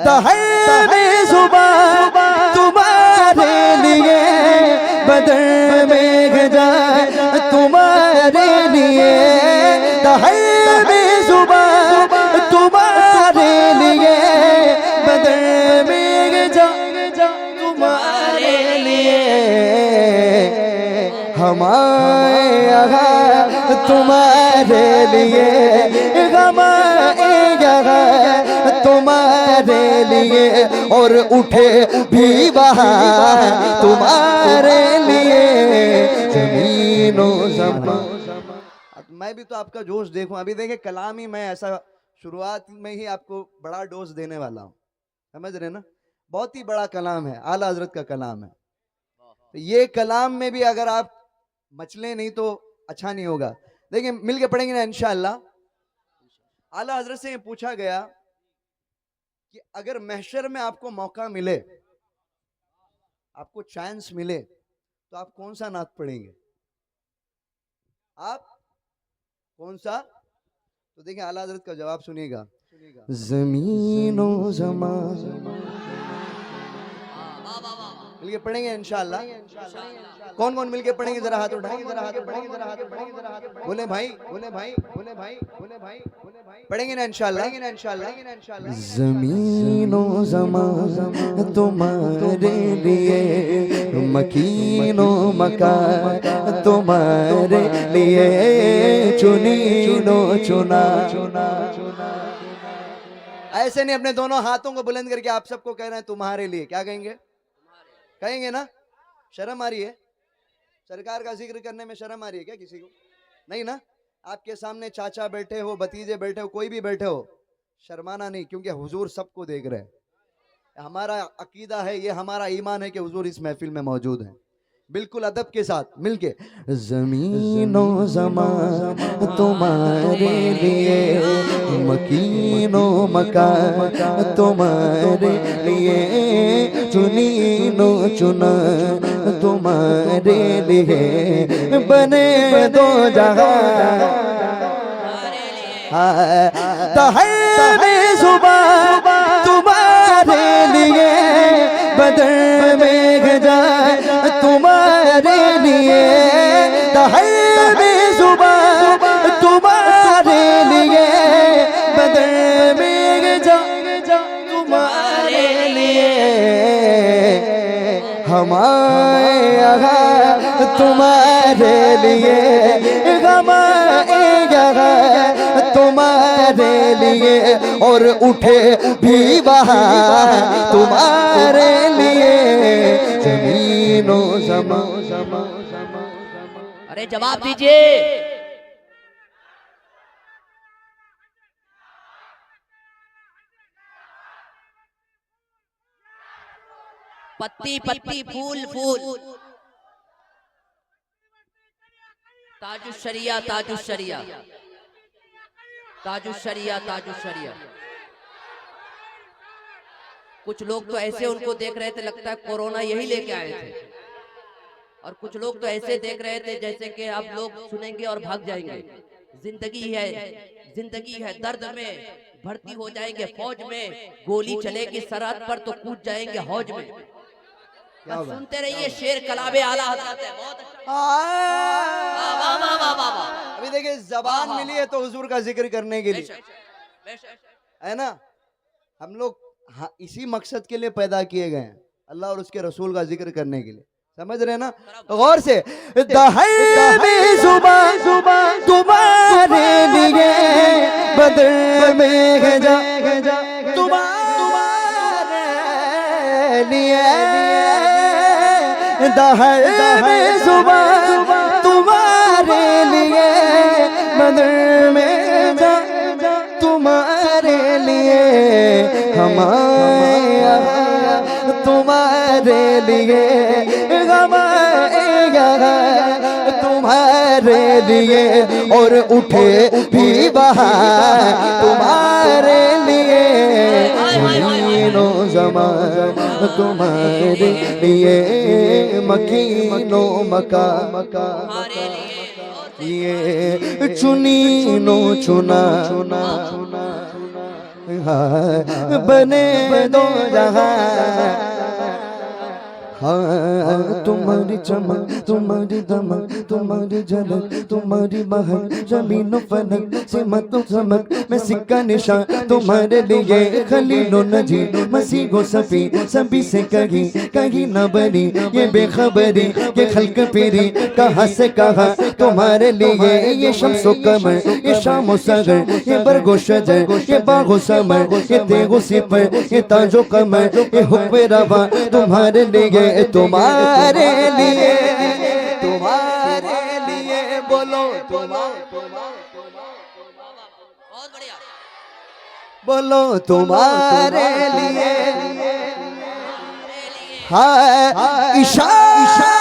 हर सुबह तुम्हारे लिए बदर में जाए तुम्हारे लिए, हर सुबह तुम्हारे लिए बदर में जाए तुम्हारे लिए, हमारे यहाँ तुम्हारे लिए, हमारे यहाँ तुम्हारे लिए, और उठे भी बाहर तुम्हारे लिए ज़मीनों ज़मीन। मैं भी तो आपका जोश देखूं, अभी देखे कलाम ही मैं ऐसा शुरुआत में ही आपको बड़ा डोज देने वाला हूं, समझ रहे ना। बहुत ही बड़ा कलाम है, आला हजरत का कलाम है। तो ये कलाम में भी अगर आप मचले नहीं तो अच्छा नहीं होगा। देखिए मिल के पढ़ेंगे ना इंशाअल्लाह। आला हजरत से पूछा गया कि अगर महशर में आपको मौका मिले, आपको चांस मिले, तो आप कौन सा नात पढ़ेंगे? आप कौन सा? तो देखिए आला हजरत का जवाब सुनिएगा। ज़मीनो ज़मान, मिलके पढ़ेंगे इंशाअल्लाह। कौन कौन मिलके पढ़ेंगे? जरा हाथ उठाएंगे, जरा हाथ उठाएंगे, जरा हाथ उठाएंगे, जरा हाथ उठाएंगे। बोले भाई, बोले भाई, बोले भाई, बोले भाई, बोले भाई। पढ़ेंगे ना इंशाअल्लाह, पढ़ेंगे ना इंशाअल्लाह। ज़मीनो ज़मान तुम्हारे लिए, मकीनो मकान तुम्हारे लिए, चुनीनो चुना। ऐसे नहीं, अपने दोनों हाथों को बुलंद करके आप सबको कह रहे हैं तुम्हारे लिए। क्या कहेंगे? कहेंगे ना? शर्म आ रही है? सरकार का जिक्र करने में शर्म आ रही है क्या किसी को? नहीं ना। आपके सामने चाचा बैठे हो, भतीजे बैठे हो, कोई भी बैठे हो, शर्माना नहीं, क्योंकि हुजूर सबको देख रहे हैं। हमारा अकीदा है, ये हमारा ईमान है कि हुजूर इस महफिल में मौजूद हैं। बिल्कुल अदब के साथ मिलके। ज़मीनो ज़मान तुम्हारे लिए, मकीनो मकान तुम्हारे लिए, चुनीनो चुना तुम्हारे लिए, बने दो जहां हर सुबह तुम्हारे लिए बदर में जाए तुम्हारे लिए, हर सुबह तुम्हारे लिए बदर में जाए तुम्हारे लिए, हमारे यहाँ तुम्हारे लिए, हमारे यहाँ तुम्हारे लिए, और उठे भी बाहर तुम्हारे लिए ज़मीनो ज़मान। अरे जवाब दीजिए। पत्ती पत्ती फूल फूल, ताजुशरिया ताजुशरिया, ताजुशरिया ताजुशरिया। कुछ लोग तो ऐसे उनको देख रहे थे लगता है कोरोना यही लेके आए थे, और कुछ लोग तो ऐसे देख रहे थे जैसे कि आप लोग सुनेंगे और भाग जाएंगे। जिंदगी है, जिंदगी है दर्द में, भर्ती हो जाएंगे फौज में, गोली चलेगी सरहद पर तो कूद जाएंगे हौज में। सुनते रहिए, शेर कलाबे आला हज़रत है। बहुत अभी देखिए जबान मिली है तो हुजूर का जिक्र करने के लिए, है ना। हम लोग इसी मकसद के लिए पैदा किए गए हैं, अल्लाह और उसके रसूल का जिक्र करने के लिए, समझ रहे ना। गौर से। सुबह सुबह तुम्हारे लिए बदर में जा तुम्हारे लिए, दहर सुबह तुम्हारे लिए बदर में जा तुम्हारे लिए, हमारे तुम्हारे लिए, हमारे तुम्हारे लिए, और उठे भी बाहर तुम्हारे लिए ज़मीनो ज़मान तुम्हारे लिए, मकीनो मकान ये चुनीनो चुना। हाँ, बने दो जहां। हाँ, तुम्हारी चमक, तुम्हारी दमक, तुम्हारी झलक, तुम्हारी महक, जमीन फलक से मत चमक, मैं सिक्का निशान तुम्हारे लिए, खलीलो नजी मसीहो सफी, सभी से कहीं कहीं न बनी ये बेखबरी, ये खल्क पीरी कहाँ से कहा तुम्हारे लिए, ये शम्सो कमर, ये शामो सगर, ये बरगो शजर, ये बागो समर, ये तेगो सिपर, ये ताजो कमर, ये हुक्म रवा तुम्हारे लिए, तुम्हारे लिए, तुम्हारे लिए, बोलो बहुत बढ़िया। बोलो तुम्हारे लिए। हाँ, इशारे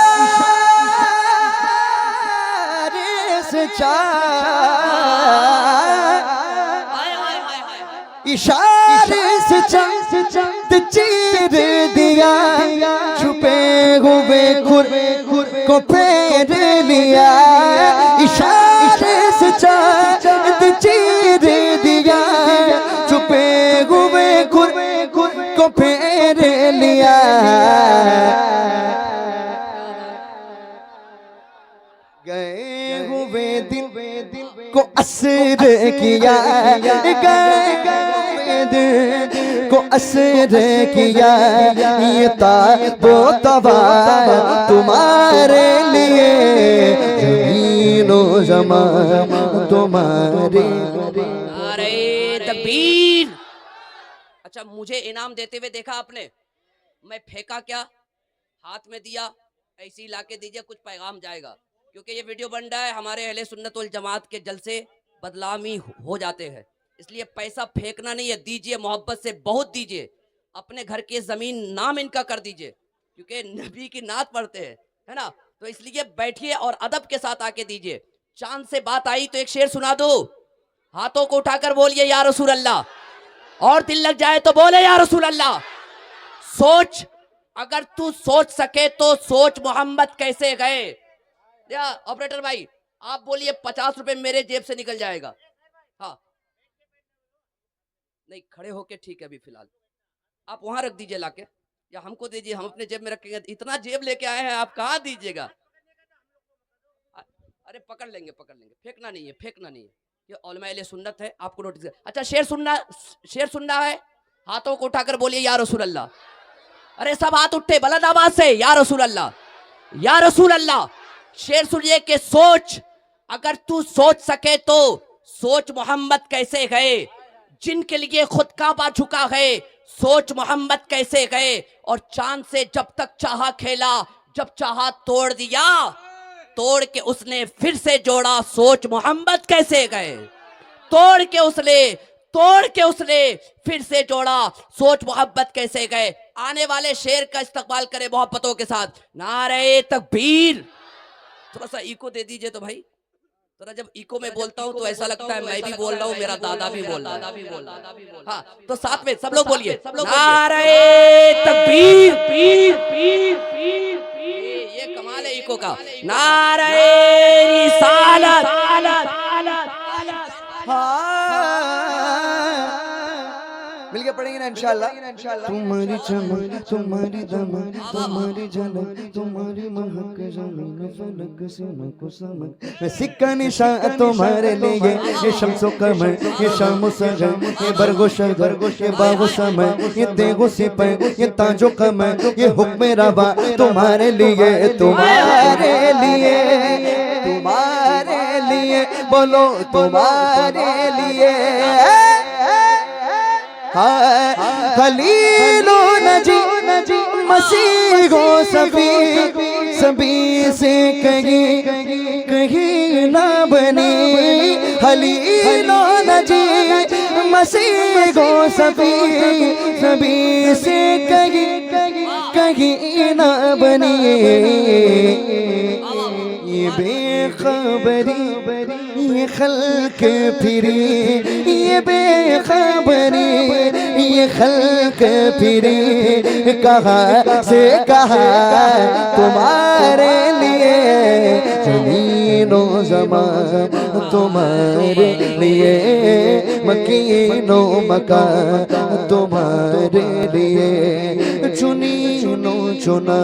से इशारे से चांद चीर दिया, छुपे हुए खुर को फेर लिया, इशारे से चांद चीर दिया, छुपे हुए खुर को फेर लिया। गए हुए दिन को असर किया, गए दिन को असर किया, ये ताबो तबा तुम्हारे लिए, ज़मीनो ज़मान तुम्हारे। अरे तकबीर। अच्छा, मुझे इनाम देते हुए देखा आपने, मैं फेंका क्या, हाथ में दिया, ऐसे ही लाके दीजिए, कुछ पैगाम जाएगा, क्योंकि ये वीडियो बन रहा है, हमारे अहले सुन्नत वल जमात के जलसे बदनामी हो जाते हैं, इसलिए पैसा फेंकना नहीं है, दीजिए, मोहब्बत से बहुत दीजिए, अपने घर की जमीन नाम इनका कर दीजिए, क्योंकि नबी की नात पढ़ते हैं, है ना, तो इसलिए बैठिए और अदब के साथ आके दीजिए। चांद से बात आई तो एक शेर सुना दो, हाथों को उठाकर बोलिए या रसूल अल्लाह, और दिल लग जाए तो बोले या रसूल अल्लाह। सोच, अगर तू सोच सके तो सोच मोहम्मद कैसे गए। या ऑपरेटर भाई आप बोलिए 50 रुपए मेरे जेब से निकल जाएगा। हाँ नहीं, खड़े होके ठीक है, अभी फिलहाल आप वहां रख दीजिए लाके, या हमको दीजिए, हम अपने जेब में रखेंगे। इतना जेब लेके आए हैं आप, कहाँ दीजिएगा। अरे पकड़ लेंगे, फेंकना नहीं है, फेंकना नहीं है, ये उलमा अहले सुन्नत है, आपको नोटिस। अच्छा, शेर सुनना है, हाथों को उठाकर बोलिए या रसूल अल्लाह। अरे सब हाथ उठे बुलंद आवाज से, या रसूल अल्लाह, या रसूल अल्लाह। शेर सुनिए कि सोच, अगर तू सोच सके तो सोच मोहम्मद कैसे गए, जिनके लिए खुद काबा झुका है, सोच मोहम्मद कैसे गए, और चांद से जब तक चाहा खेला, जब चाहा तोड़ दिया, तोड़ के उसने फिर से जोड़ा, सोच मोहम्मद कैसे गए, तोड़ के उसने फिर से जोड़ा, सोच मोहब्बत कैसे गए। आने वाले शेर का इस्तकबाल करें मोहब्बतों के साथ, नारे तकबीर। थोड़ा सा इको दे दीजिए तो भाई, थोड़ा जब इको में बोलता हूँ तो ऐसा लगता है मैं भी बोल रहा हूँ, मेरा दादा भी बोल रहा है। हाँ, तो साथ में सब लोग बोलिए, नारे तकबीर। ये कमाल है इको का, नारे रिसालत। मिलके पढ़ेंगे ना इंशाल्लाह। तुम्हारी चमक, तुम्हारी दमक, तुम्हारी झलक, तुम्हारी महक, जमीन फलक से मको समक, मैं सिक्का निशान तुम्हारे लिए, ये शम्सो कमर, ये शामो सगर, ये बरगो शगर, ये बागो समर, ये तेगो सिपर, ये ताजो कमर, ये हुक्म रवा तुम्हारे लिए, तुम्हारे लिए, तुम्हारे लिए, बोलो तुम्हारे लिए। खलीलो नजी मसीहो सफी, सभी से कहीं ना बनी, खलीलो नजी मसीहो सफी, सभी से कहीं ना बनी, ये बेखबरी, ये खल्क फिरी, ये बेखबरी, ये खल्क फिरी कहाँ से कहाँ तुम्हारे लिए, ज़मीनो ज़मीन ज़मां तुम्हारे लिए, मकीनो मकान तुम्हारे लिए, चुनीनो चुना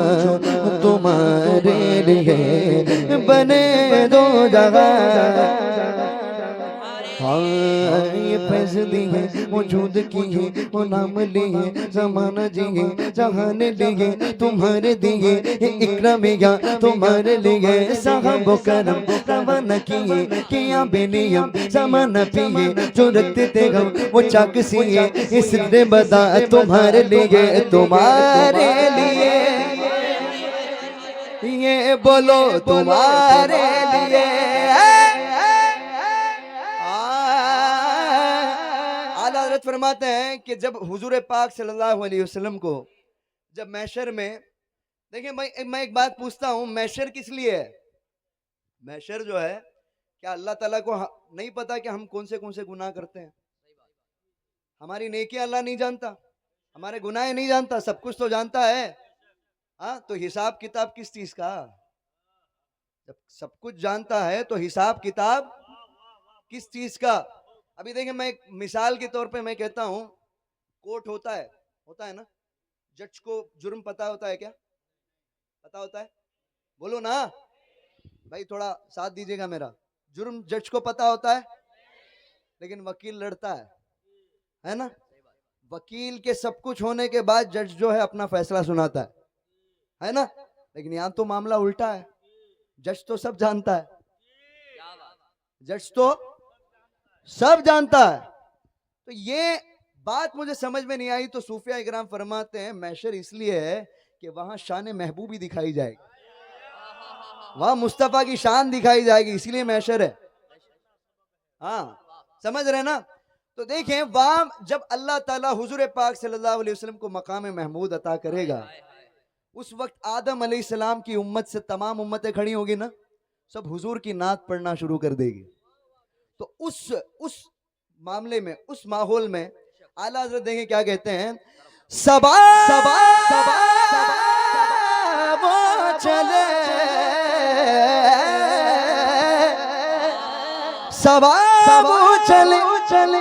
तुम्हारे लिए, बने दो जगह। हाँ ये फैसली है मौजूद की है, वो नाम लिए ज़माना जिए जहान लिए, तुम्हारे दिए इकरामिया तुम्हारे लिए, साहब करम रवाना किए किया बेनियम ज़माना पिए, जो रखते थे हम वो चाक सिए, इस ने बता तुम्हारे लिए, तुम्हारे लिए, ये बोलो तुम्हारे लिए। आला हज़रत फरमाते हैं कि जब हुजूर पाक सल्लल्लाहु अलैहि वसल्लम को जब मैशर में, देखिए मैं एक बात पूछता हूं, मैशर किस लिए है? मैशर जो है, क्या अल्लाह ताला को नहीं पता कि हम कौन से गुनाह करते हैं? हमारी नेकियां अल्लाह नहीं जानता, हमारे गुनाह नहीं जानता, सब कुछ तो जानता है। हाँ, तो हिसाब किताब किस चीज का? जब सब कुछ जानता है तो हिसाब किताब किस चीज का? अभी देखिए, मैं एक मिसाल के तौर पे मैं कहता हूं, कोर्ट होता है ना, जज को जुर्म पता होता है क्या? पता होता है? बोलो ना भाई, थोड़ा साथ दीजिएगा मेरा। जुर्म जज को पता होता है, लेकिन वकील लड़ता है ना? वकील के सब कुछ होने के बाद जज जो है अपना फैसला सुनाता है ना? लेकिन यहां तो मामला उल्टा है, जज तो सब जानता है, जज तो सब जानता है। तो ये बात मुझे समझ में नहीं आई, तो सूफिया इकराम फरमाते हैं मैशर इसलिए है कि वहां शान महबूबी दिखाई जाएगी, वहां मुस्तफा की शान दिखाई जाएगी, इसीलिए मैशर है। हाँ, समझ रहे ना? तो देखें, वहां जब अल्लाह ताला हुजूर पाक सल्लल्लाहु अलैहि वसल्लम को मकाम महमूद अता करेगा, उस वक्त आदम अलैहिस्सलाम की उम्मत से तमाम उम्मतें खड़ी होगी ना, सब हुजूर की नात पढ़ना शुरू कर देगी। तो उस मामले में, उस माहौल में आला हज़रत देखें क्या कहते हैं, सबा सबा सबा वो चले, सबा वो चले चले,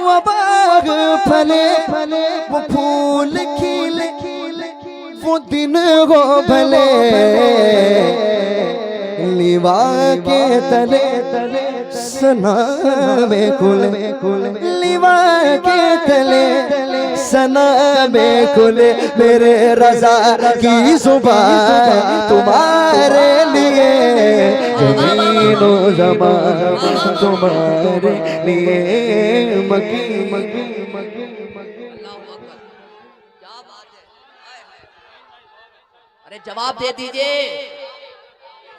वो बाग फले फले, वो फूल खिले, वो दिन हो भले, लिवा के तले तले सना में खुले, लिवा के तले सना में खुले, मेरे रज़ा की ज़ुबान तुम्हारे लिए, ज़मीनो ज़मां तुम्हारे लिए, मकी मकी मकी। क्या बात है, अरे जवाब दे दीजिए।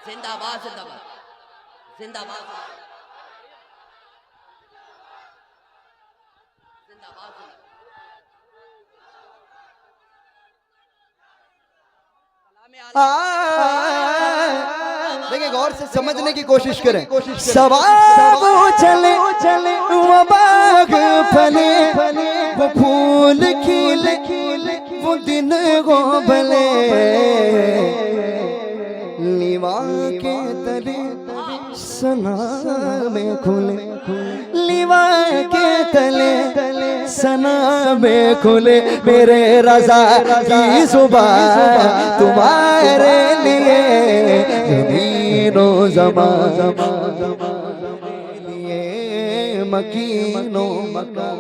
जिंदाबाद जिंदाबाद जिंदाबाद जिंदाबाद। देखिए, गौर से समझने की कोशिश करें। सवाब चले चले, वो बाग फले फले, वो फूल खिले खिले, वो दिन हो भले, लिवा के तले सना में खुले, लिवा के तले सना में खुले, मेरे रज़ा की ज़ुबान तुम्हारे लिए, ज़मीनो ज़मां लिए, मकीनो मकान।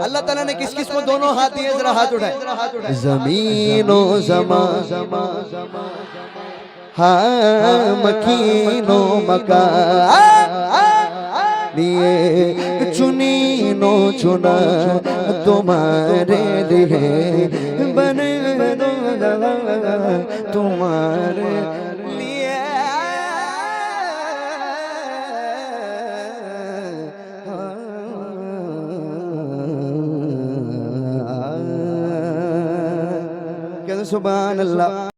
अल्लाह ताला ने किस किस को दोनों हाथ दिए, जरा हाथ उठाए। ज़मीनो ज़मां, हाँ मकीनो मकान लिए, चुनीनो चुना तुम्हारे लिए, बने दो जगह तुम्हारे लिए। कहते सुभान अल्लाह।